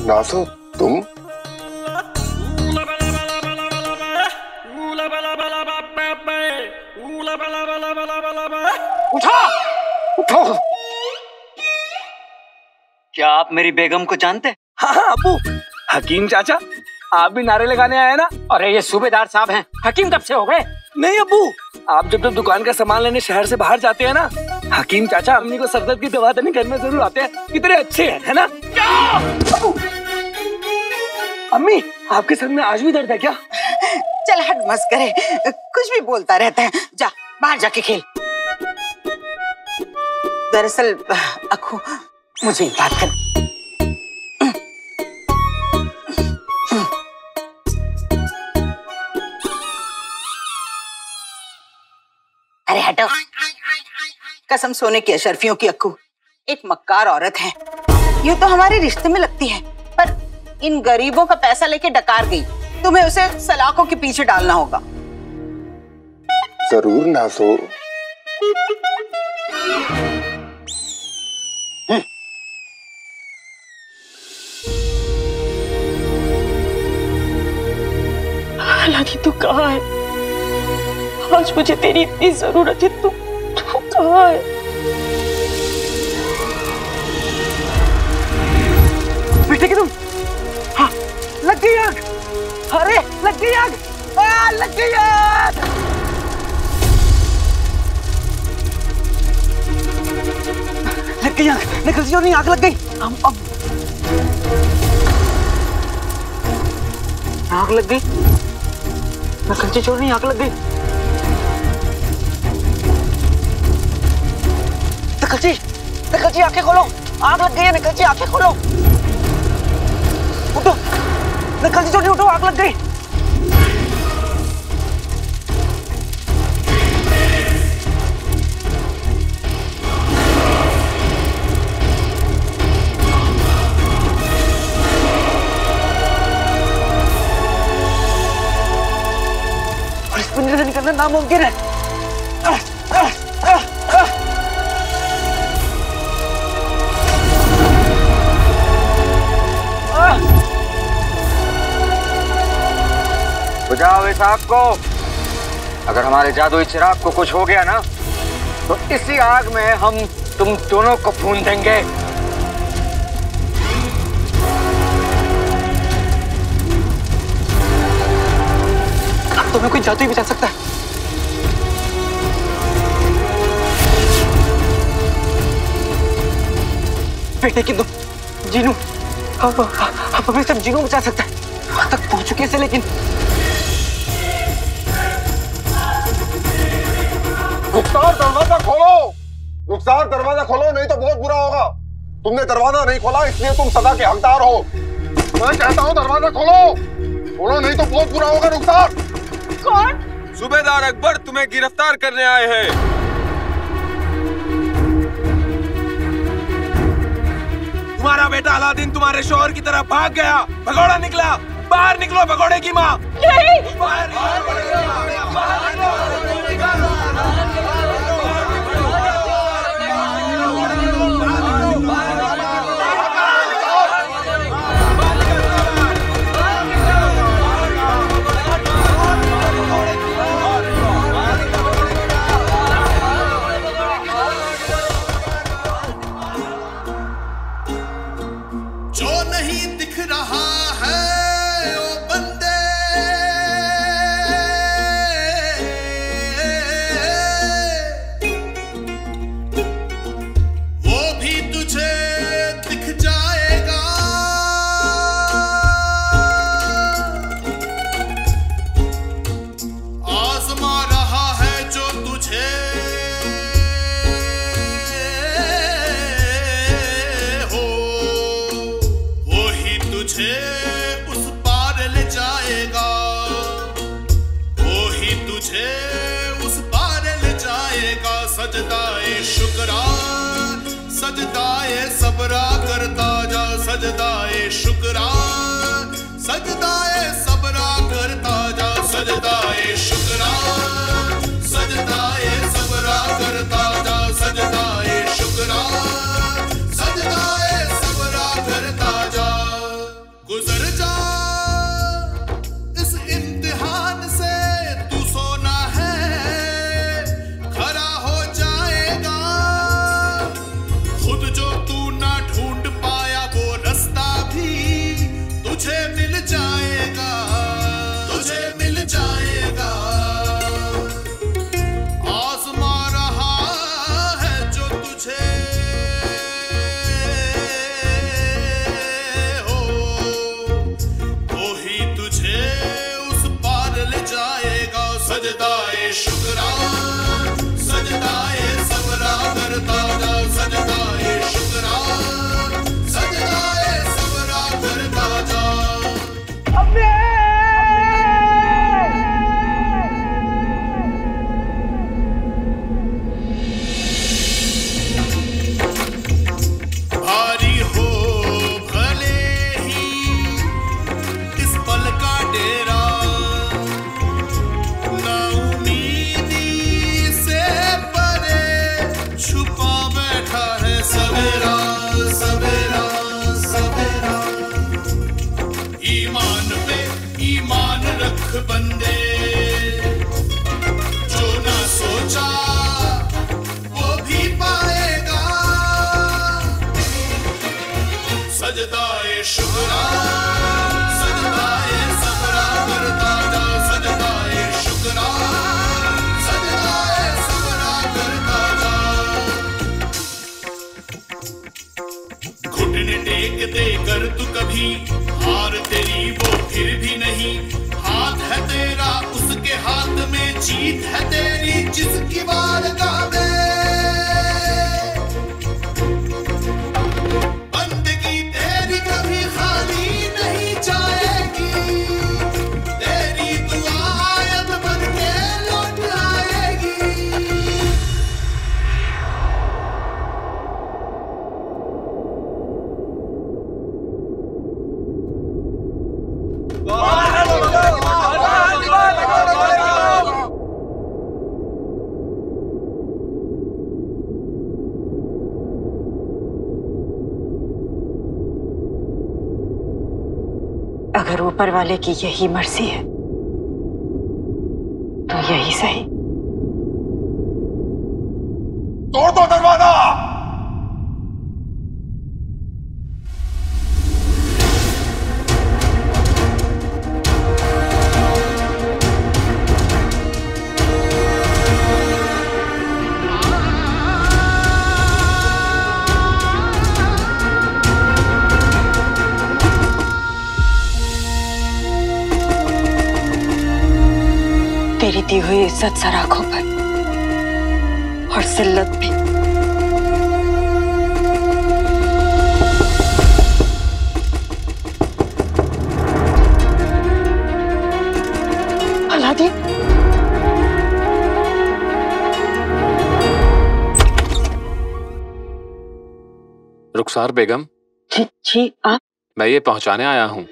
नासो तुम? उठा, उठो। क्या आप मेरी बेगम को जानते? हाँ अब्बू, हकीम चाचा आप भी नारे लगाने आए ना? अरे ये सूबेदार साहब हैं, हकीम कब से हो गए? नहीं अब्बू, आप जब दुकान का सामान लेने शहर से बाहर जाते हैं ना, हकीम चाचा अम्मी को सरदर्द की दवा देने घर में जरूर आते हैं। कितने अच्छे हैं, है ना? अम्मी, आपके सर में आज भी दर्द है क्या? चल हट मत करे, कुछ भी बोलता रहता है। जा बाहर जाके खेल। दरअसल अक्कू, मुझे बात कर। अरे हटो, कसम सोने की अशरफियों की अक्कू एक मक्कार औरत है। यूं तो हमारे रिश्ते में लगती है, पर इन गरीबों का पैसा लेके डकार गई। तुम्हें उसे सलाखों के पीछे डालना होगा। जरूर नासो। हालांकि तू कहाँ है? आज मुझे तेरी इतनी जरूरत है, तू कहाँ है? बेटे की तुम, हाँ, लग गई आग। अरे लग गई आग, लग गई आग। लग गई आग, निकल जो नहीं, आग लग गई। अब आग लग गई, नकलची चोर नहीं, आग लग गई। नकलची, नकलची आंखें खोलो। आग लग गई है, निकल जी आंखें खोलो। उठो, निकल जी छोटी उठो, आग लग गई। और इस पिंजरे से निकलना नामुमकिन है। बुझाओ इस आग को। अगर हमारे जादुई चिराग को कुछ हो गया ना, तो इसी आग में हम तुम दोनों को भून देंगे। अब तुम्हें कोई जादू ही बचा सकता है। बेटे की तुम जीनू, अब हमें सब जीनू बचा सकता है। वहां तक पहुंच चुके से, लेकिन रुखसार दरवाजा खोलो, रुखसार दरवाजा खोलो, नहीं तो बहुत बुरा होगा। तुमने दरवाजा नहीं खोला इसलिए तुम सजा के हकदार हो। मैं कहता हूँ दरवाजा खोलो, खोलो नहीं तो बहुत बुरा होगा। रुखसार। कौन? सूबेदार अकबर तुम्हें गिरफ्तार करने आए हैं। तुम्हारा बेटा अलादीन तुम्हारे शौहर की तरह भाग गया, भगोड़ा निकला। बाहर निकलो भगोड़े की माँ। बाहर सजदाए सबरा करता जा, सजदाए शुक्रा, सजदाए सबरा करता जा, सजदाए शुक्रा, सजदाए सबरा करता जा, सजदाए शुक्रा, सजदाए सबरा करता जा। गुजर जा इस इम्तिहान से, तू सोना है खरा हो जाएगा। खुद जो तू ना ढूंढ पाया वो रास्ता भी तुझे मिल जाएगा, तुझे मिल जाएगा। आजमा रहा है जो तुझे हो, वो ही तुझे उस पार ले जाएगा। सजदाए शुक्रा, सजदाए सबरा करता जा, सजदाए शुक्रा, सजदाए सबरा करता जा। भारी हो भले ही इस पल का डेरा, ना उम्मीदी से परे छुपा बैठा है सवेरा, सवेरा, सवेरा। ईमान पे ईमान रख बंदे, जो ना सोचा वो भी पाएगा। सजदाए शुक्रा, सजदाए सबरा करता जा, सजदाए शुक्रा, सजदाए सबरा करता जा। घुटने टेक दे कर तू कभी हार तेरी वो फिर भी नहीं। हाथ है तेरा उसके हाथ में, जीत है तेरी जिसकी बारगाह में। ऊपर वाले की यही मर्जी है तो यही सही। तोड़ दो दरवाजा। तेरी दी हुई इज्जत सराखों पर और जिल्लत भी। अलादीन, रुखसार बेगम। जी आप? मैं ये पहुंचाने आया हूँ।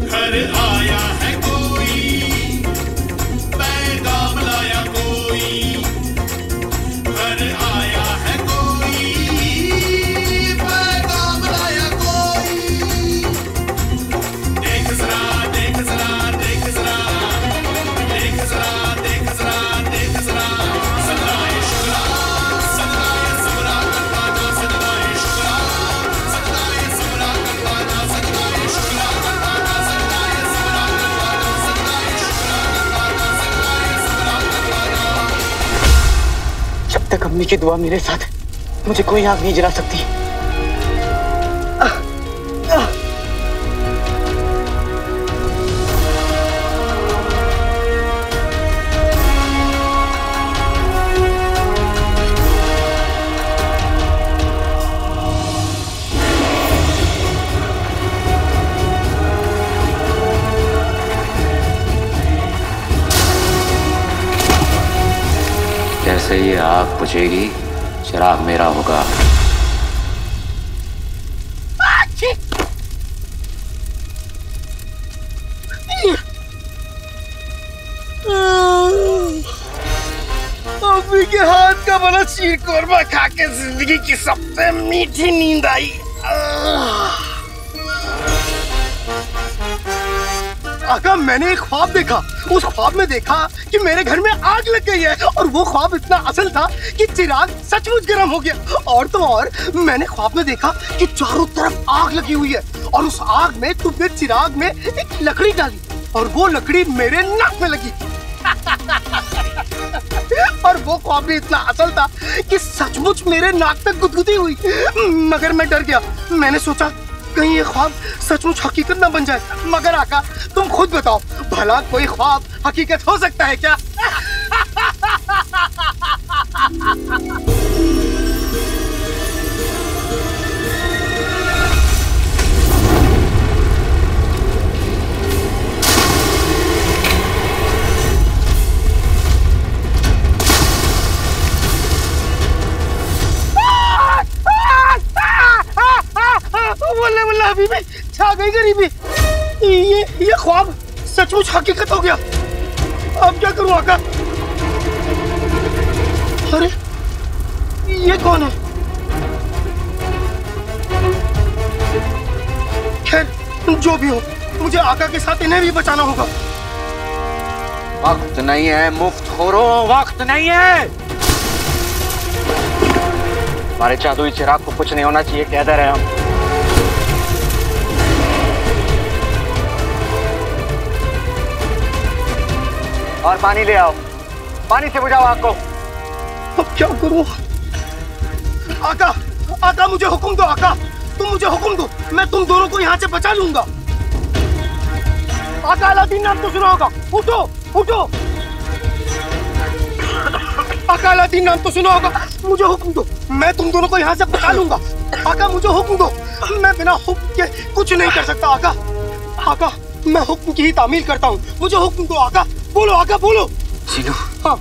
घर आया है कोई, पैगाम लाया कोई। घर आया है कोई, पैगाम लाया कोई। देख जरा, देख जरा, देख जरा, देख जरा, देख जरा, देख जरा। सदाए शुक्रा, सदाए सबरा करवाना, सदाए शुक्रा, सदाए सबरा करवाना, सदाए शुक्रा करवाना, सदाए सबरा करवाना, सदाए शुक्रा करवाना, सदाए सबरा करवाना। जब तक अम्मी की दुआ मेरे साथ है, मुझे कोई आग नहीं जला सकती। जैसे ये आग बुझेगी, चिराग मेरा होगा। अम्मी के हाथ का बना शीर कोरमा खा के जिंदगी की सबसे मीठी नींद आई। आका, मैंने एक ख्वाब देखा। उस ख्वाब में देखा कि मेरे घर में आग लग गई है और वो ख्वाब इतना असल था कि चिराग सचमुच गर्म हो गया। और तो और मैंने ख्वाब में देखा कि चारों तरफ आग लगी हुई है और उस आग में तुमने चिराग में एक लकड़ी डाली और वो लकड़ी मेरे नाक में लगी। और वो ख्वाब भी इतना असल था कि सचमुच मेरे नाक तक गुदगुदी हुई। मगर मैं डर गया। मैंने सोचा कहीं ये ख्वाब सचमुच हकीकत ना बन जाए। मगर आका, तुम खुद बताओ, भला कोई ख्वाब हकीकत हो सकता है क्या? वल्ले वल्ले हबीबी, छा गई गरीबी। ये ख्वाब सचमुच हकीकत हो गया। अब क्या करूं आका? अरे ये कौन है? खैर जो भी हो, मुझे आका के साथ इन्हें भी बचाना होगा। वक्त नहीं है मुफ्तखोरों, वक्त नहीं है। हमारे जादुई चिराग को कुछ नहीं होना चाहिए, कह दे रहे हम। और पानी ले आओ, पानी से बुझाओ आग को। अब क्या करूं? आका, आका मुझे हुक्म दो। आका, तुम मुझे हुक्म दो, मैं तुम दोनों को यहाँ से बचा लूंगा। आका, अलादीन नाम तो सुना होगा। उठो उठो। आका, अलादीन नाम तो सुना होगा। मुझे हुक्म दो, मैं तुम दोनों को यहाँ से बचा लूंगा। आका, मुझे हुक्म दो, मैं बिना हुक्म के कुछ नहीं कर सकता। आका, आका, मैं हुक्म की ही तामील करता हूँ। मुझे हुक्म दो। आका बोलो, आका बोलो। चीनू, हाँ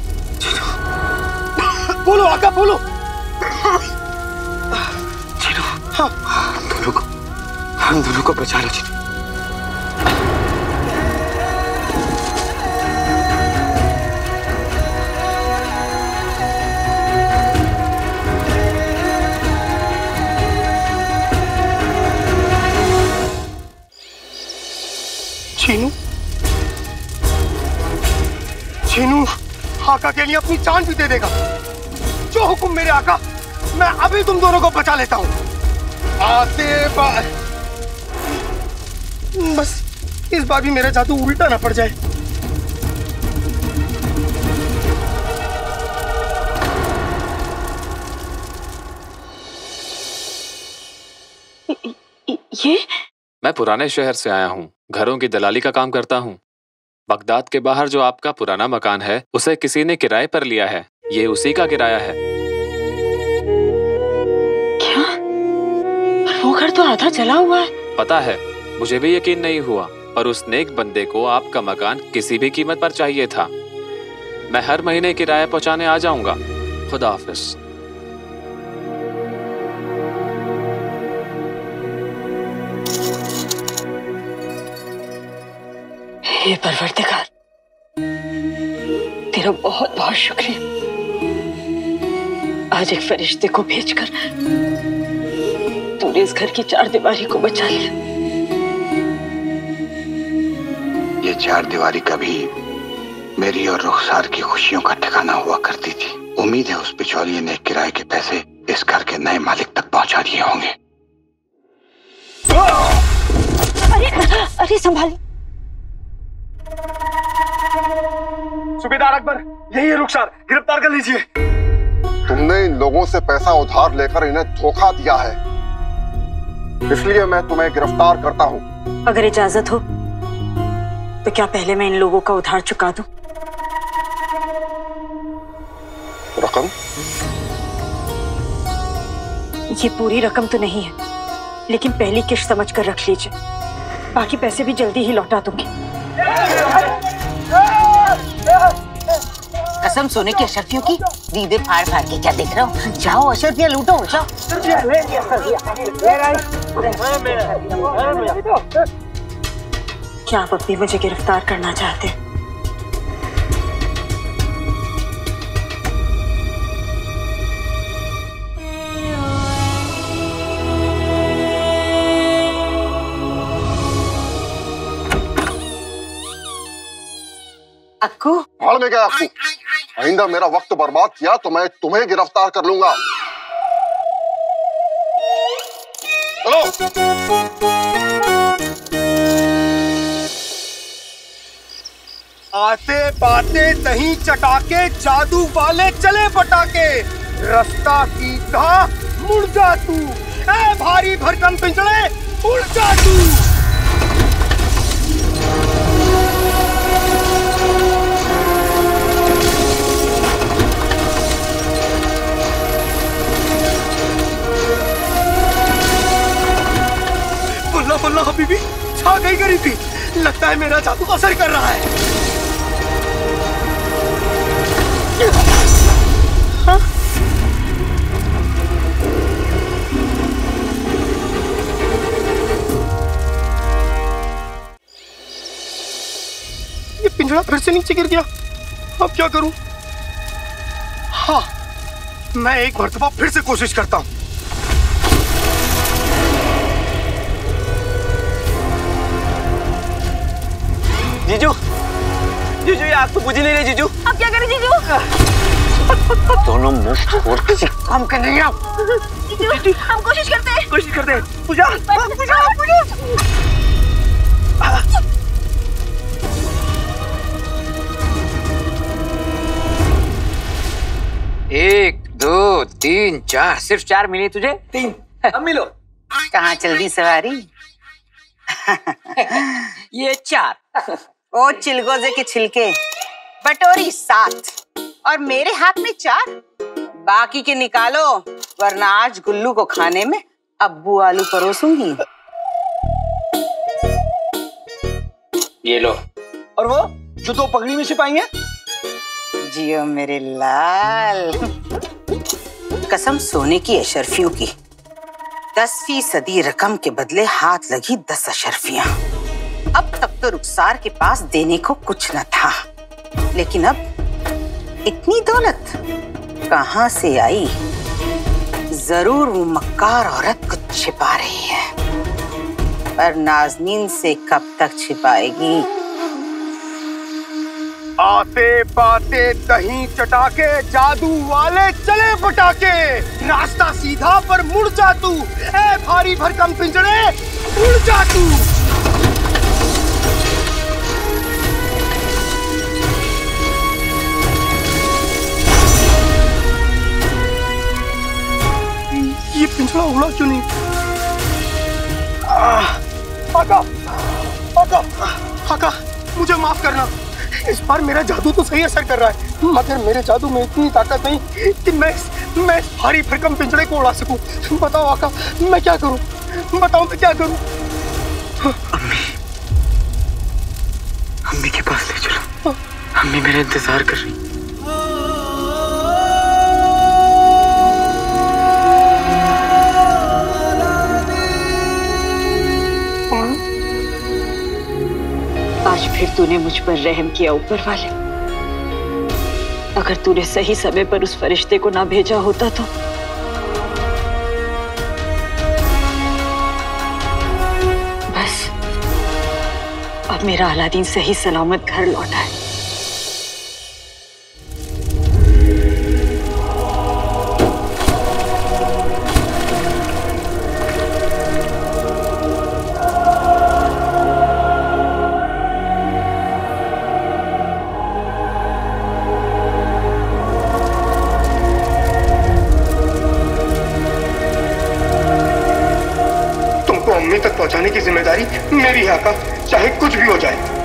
बोलो आका, बोलो। चीनू, हाँ हम दोनों को बचा लो चीनू। छीनू आका के लिए अपनी जान भी दे देगा। जो हुक्म मेरे आका, मैं अभी तुम दोनों को बचा लेता हूँ। बस इस बार भी मेरा जादू उल्टा ना पड़ जाए। ये मैं पुराने शहर से आया हूँ, घरों की दलाली का काम करता हूँ। बगदाद के बाहर जो आपका पुराना मकान है उसे किसी ने किराए पर लिया है। ये उसी का किराया है। क्या? वो घर तो आधा जला हुआ है। पता है, मुझे भी यकीन नहीं हुआ, और उस नेक बंदे को आपका मकान किसी भी कीमत पर चाहिए था। मैं हर महीने किराया पहुंचाने आ जाऊंगा। खुदा हाफिज। हे परवरदिगार, तेरा बहुत बहुत शुक्रिया। आज एक फरिश्ते को भेजकर तूने इस घर की चार दीवारी को बचा लिया। ये चार दीवारी कभी मेरी और रुखसार की खुशियों का ठिकाना हुआ करती थी। उम्मीद है उस बिचौलिए ने किराए के पैसे इस घर के नए मालिक तक पहुंचा दिए होंगे। अरे संभाल। सूबेदार अकबर, यही है रुखसार, गिरफ्तार कर लीजिए। तुमने इन लोगों से पैसा उधार लेकर इन्हें धोखा दिया है, इसलिए मैं तुम्हें गिरफ्तार करता हूँ। अगर इजाजत हो तो क्या पहले मैं इन लोगों का उधार चुका दूं? रकम? ये पूरी रकम तो नहीं है, लेकिन पहली किश्त समझ कर रख लीजिए। बाकी पैसे भी जल्दी ही लौटा दूंगी। कसम सोने की अशरफियों की, दीदे फाड़ फाड़ के क्या देख रहे हो? जाओ अशरफियाँ लूटो, जाओ। क्या आप अब भी मुझे गिरफ्तार करना चाहते हैं? अक्कू? भाड़ में गया अक्कू। आइंदा मेरा वक्त बर्बाद किया तो मैं तुम्हें गिरफ्तार कर लूंगा। चलो। आते बाते दही चटाके, जादू वाले चले पटाके, रास्ता सीधा मुड़ जा तू, ऐ भारी भरकम पिंजड़े उड़ जा तू। बल्ला बल्ला हबीबी, छा गई गरीबी। लगता है मेरा जादू असर कर रहा है। हाँ? ये पिंजरा फिर से नीचे गिर गया। अब क्या करूं? हाँ, मैं एक मर्तबा फिर से कोशिश करता हूं। जीजू, जीजू ये आग तो बुझ ही नहीं रही जीजू। अब क्या करें जीजू? दोनों मुफ्त और किसी काम के नहीं आप। जीजू, हम कोशिश करते हैं। कोशिश करते हैं। पूजा, पूजा, पूजा। 1 2 3 4, सिर्फ 4 मिली तुझे? 3 अब मिलो। कहाँ चल दी सवारी? ये 4। ओ चिलगोजे के छिलके, बटोरी 7 और मेरे हाथ में 4। बाकी के निकालो, वरना आज गुल्लू को खाने में अब्बू आलू परोसूंगी। ये लो। और वो जो 2 पगड़ी में सिपाही हैं? जियो मेरे लाल। कसम सोने की अशरफियों की, 10% रकम के बदले हाथ लगी 10 अशरफियां। अब तक तो रुखसार के पास देने को कुछ न था, लेकिन अब इतनी दौलत कहां से आई? जरूर वो मक्कार औरत कुछ छिपा रही है, पर नाज़नीन से कब तक छिपाएगी? आते पाते दही चटाके, जादू वाले चले पटाके, रास्ता सीधा पर मुड़ जा तू, ए भारी भरकम पिंजड़े उड़ जा तू। ये पिंजड़ा उड़ा क्यों नहीं? आका, आका, आका, मुझे माफ करना। इस बार मेरा जादू तो सही असर कर रहा है, मगर मेरे जादू में इतनी ताकत नहीं कि मैं इस भारी भरकम पिंजड़े को उड़ा सकूं। बताओ आका, मैं क्या करूं? बताओ मैं क्या करूं? अम्मी के पास ले चलो, अम्मी मेरा इंतजार कर रही। आज फिर तूने मुझ पर रहम किया ऊपर वाले। अगर तूने सही समय पर उस फरिश्ते को ना भेजा होता तो बस अब मेरा अलादीन सही सलामत घर लौटा है। अम्मी तक पहुंचाने की जिम्मेदारी मेरी है आका, चाहे कुछ भी हो जाए।